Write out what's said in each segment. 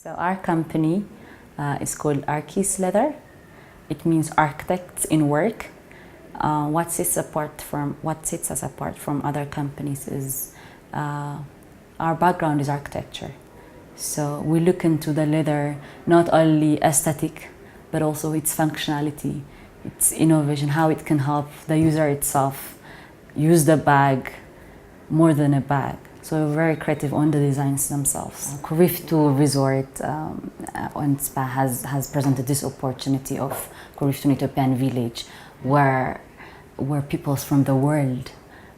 So our company is called Arkies Leather. It means architects in work. What sets us apart from other companies is our background is architecture. So we look into the leather, not only aesthetic, but also its functionality, its innovation, how it can help the user itself use the bag more than a bag. So we're very creative on the designs themselves. Kuriftu Resort and Spa has presented this opportunity of Kuriftu Ethiopian Village, where people from the world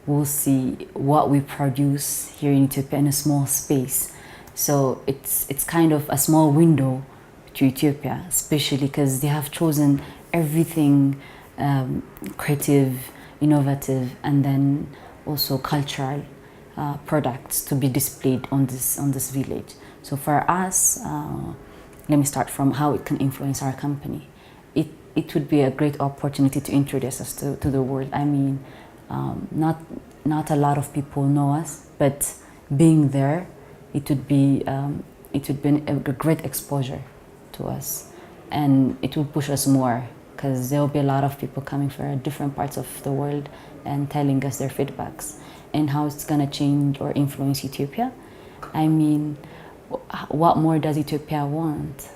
will see what we produce here in Ethiopia in a small space. So it's kind of a small window to Ethiopia, especially because they have chosen everything creative, innovative, and then also cultural products to be displayed on this village. So for us, let me start from how it can influence our company. It would be a great opportunity to introduce us to the world. I mean, not a lot of people know us, but being there, it would be a great exposure to us, and it will push us more because there will be a lot of people coming from different parts of the world and telling us their feedbacks and how it's gonna change or influence Ethiopia. I mean, what more does Ethiopia want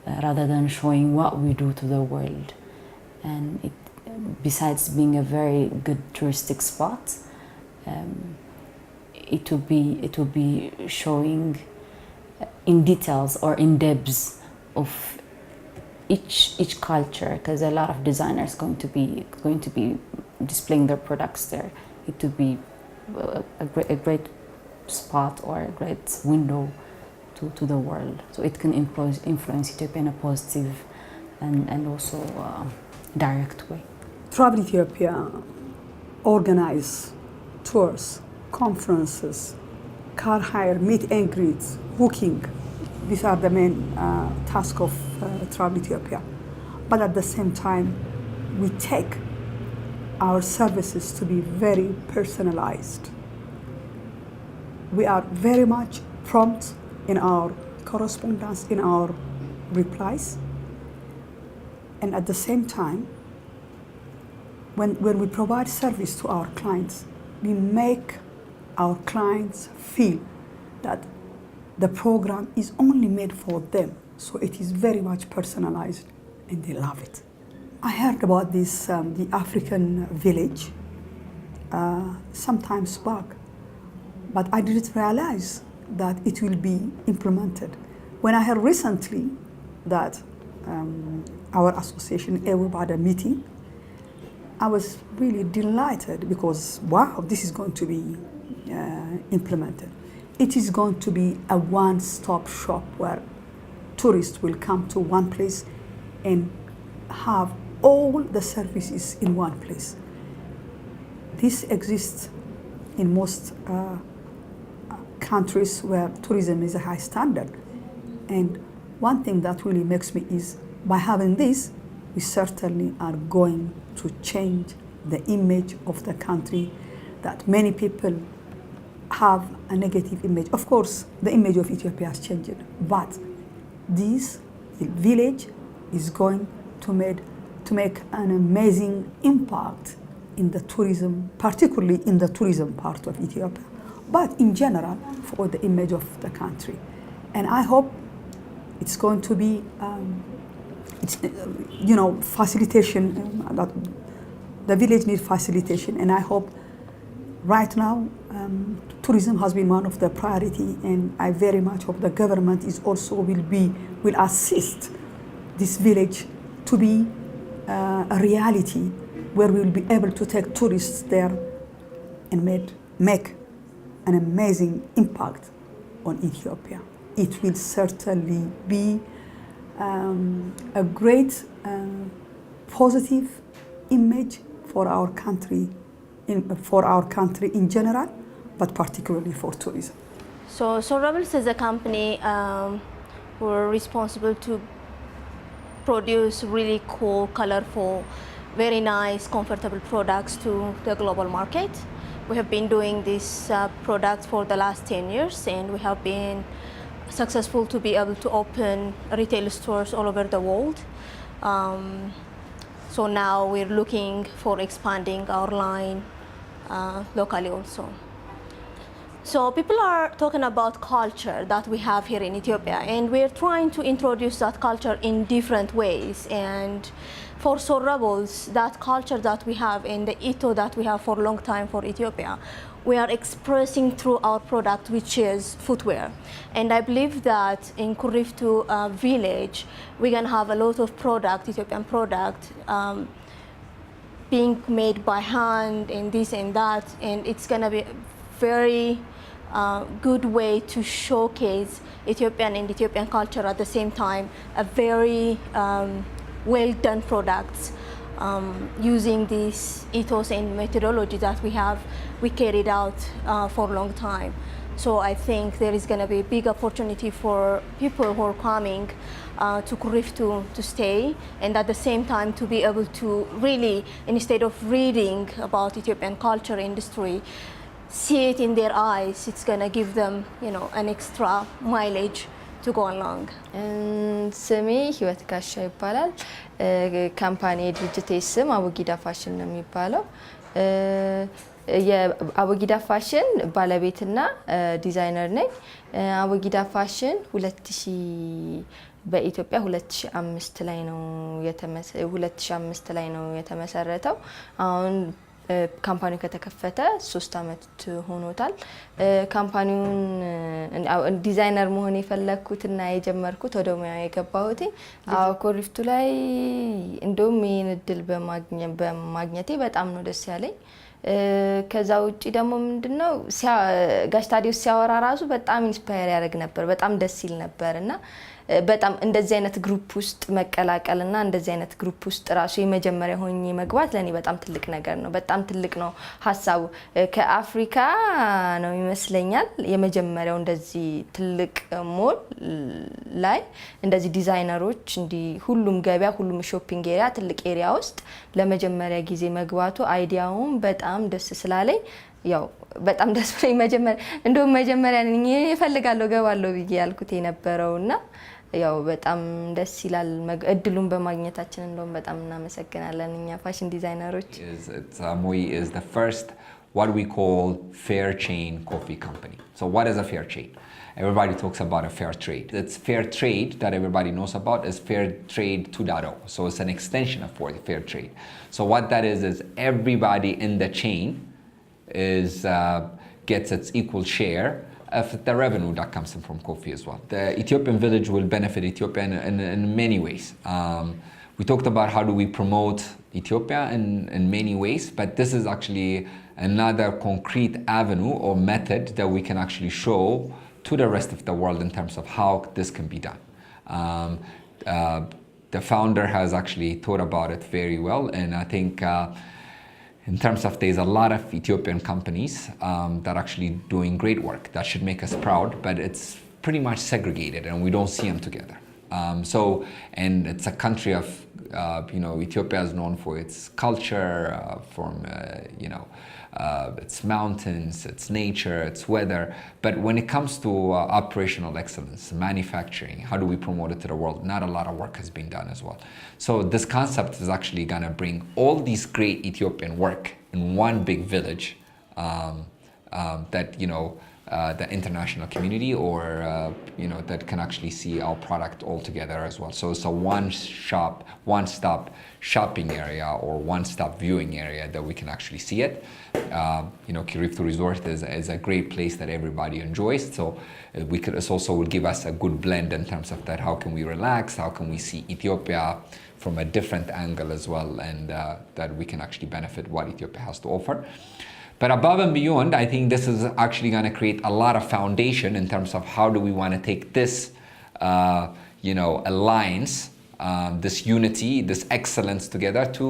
rather than showing what we do to the world? And besides being a very good touristic spot, it will be showing in details or in depths of each culture, because a lot of designers going to be displaying their products there. It will be a great spot or a great window to the world. So it can influence Ethiopia in a positive and also direct way. Travel Ethiopia organize tours, conferences, car hire, meet and greets, booking. These are the main tasks of Travel Ethiopia. But at the same time, we take our services to be very personalized. We are very much prompt in our correspondence, in our replies. And at the same time, when we provide service to our clients, we make our clients feel that the program is only made for them. So it is very much personalized and they love it. I heard about this, the African village, sometimes back, but I didn't realize that it will be implemented. When I heard recently that our association AWIB had a meeting, I was really delighted because, wow, this is going to be implemented. It is going to be a one-stop shop where tourists will come to one place and have all the services in one place. This exists in most countries where tourism is a high standard. And one thing that really makes me is by having this, we certainly are going to change the image of the country that many people have a negative image. Of course, the image of Ethiopia has changed, but this village is going to make an amazing impact in the tourism, particularly in the tourism part of Ethiopia, but in general for the image of the country. And I hope it's going to be, facilitation. The village needs facilitation, and I hope right now tourism has been one of the priority, and I very much hope the government is also will assist this village to be a reality where we will be able to take tourists there and make an amazing impact on Ethiopia. It will certainly be a great positive image for our country in general, but particularly for tourism. So soleRebels is a company who are responsible to produce really cool, colorful, very nice, comfortable products to the global market. We have been doing this product for the last 10 years, and we have been successful to be able to open retail stores all over the world. So now we're looking for expanding our line locally also. So people are talking about culture that we have here in Ethiopia, and we're trying to introduce that culture in different ways. And for soleRebels, that culture that we have and the ethos that we have for a long time for Ethiopia, we are expressing through our product, which is footwear. And I believe that in Kuriftu Village, we're going to have a lot of product, Ethiopian product, being made by hand and this and that, and it's going to be very good way to showcase Ethiopian and Ethiopian culture at the same time, a very well done products using this ethos and methodology that we carried out for a long time. So I think there is going to be a big opportunity for people who are coming to Kuriftu to stay, and at the same time to be able to really, instead of reading about Ethiopian culture industry, see it in their eyes. It's going to give them, an extra mileage to go along. ስሜ ህይወት ጋሻው ይባላል። ካምፓኒ ድርጅቴ ስም አቡጊዳ ፋሽን ነው የሚባለው። የአቡጊዳ ፋሽን ባለቤትና ዲዛይነር ነኝ። አቡጊዳ ፋሽን 2000 በኢትዮጵያ 2005 ላይ ነው የተመሰረተው። አሁን ካምፓኒው ከተከፈተ 3 አመት ሆኖታል። ካምፓኒውን ዲዛይነር መሆን የፈለኩትና የጀመርኩት ወደ ሙያው የገባሁት ኩሪፍቱ ላይ እንደውም ይሄን እድል በማግኘቴ በጣም ነው ደስ ያለኝ። ከዛ ውጪ ደግሞ ምንድነው ጋሽ ታዲዮስ ሲያወራ ራሱ በጣም ኢንስፓየር ያደርግ ነበር፣ በጣም ደስ ይል ነበርና በጣም እንደዚህ አይነት ግሩፕ ውስጥ መቀላቀልና እንደዚህ አይነት ግሩፕ ውስጥ ራሱ የመጀመሪያ ሆኜ መግባት ለኔ በጣም ትልቅ ነገር ነው። በጣም ትልቅ ነው ሐሳቡ። ከአፍሪካ ነው ይመስለኛል የመጀመሪያው እንደዚህ ትልቅ ሞል ላይ እንደዚህ ዲዛይነሮች ሁሉም ገበያ ሁሉም ሾፒንግ ኤሪያ ትልቅ ኤሪያ ውስጥ ለመጀመሪያ ጊዜ መግባቱ አይዲያውን በጣም ደስ ስላለኝ ያው በጣም ደስ ብሎኝ መጀመሪያ እኔ እፈልጋለሁ ገባለሁ ብዬ ያልኩት የነበረውና ያው በጣም ደስ ይላል እድሉን በማግኘታችን እንደውም በጣም እናመሰግናለን እኛ ፋሽን ዲዛይነሮች። Moyee is the first what we call fair chain coffee company. So what is a fair chain? Everybody talks about a fair trade. It's fair trade that everybody knows about is fair trade 2.0. So it's an extension of fair trade. So what that is everybody in the chain gets its equal share of the revenue that comes in from coffee as well. The Ethiopian village will benefit Ethiopia in many ways. We talked about how do we promote Ethiopia in many ways, but this is actually another concrete avenue or method that we can actually show to the rest of the world in terms of how this can be done. The founder has actually thought about it very well, and I think in terms of there's a lot of Ethiopian companies that are actually doing great work that should make us proud, but it's pretty much segregated and we don't see them together. And it's a country of, Ethiopia is known for its culture, its mountains, its nature, its weather. But when it comes to operational excellence, manufacturing, how do we promote it to the world? Not a lot of work has been done as well. So this concept is actually going to bring all these great Ethiopian work in one big village that, the international community or, that can actually see our product all together as well. So it's a one-stop shopping area or one-stop viewing area that we can actually see it. Kuriftu Resort is a great place that everybody enjoys. So it also will give us a good blend in terms of that. How can we relax? How can we see Ethiopia from a different angle as well? And that we can actually benefit what Ethiopia has to offer. But above and beyond, I think this is actually going to create a lot of foundation in terms of how do we want to take this, alliance, this unity, this excellence together to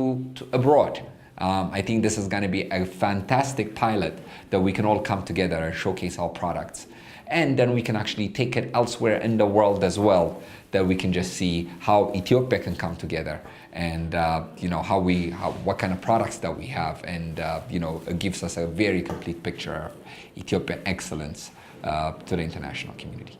abroad. I think this is going to be a fantastic pilot that we can all come together and showcase our products. And then we can actually take it elsewhere in the world as well, that we can just see how Ethiopia can come together and, what kind of products that we have. And, it gives us a very complete picture of Ethiopian excellence to the international community.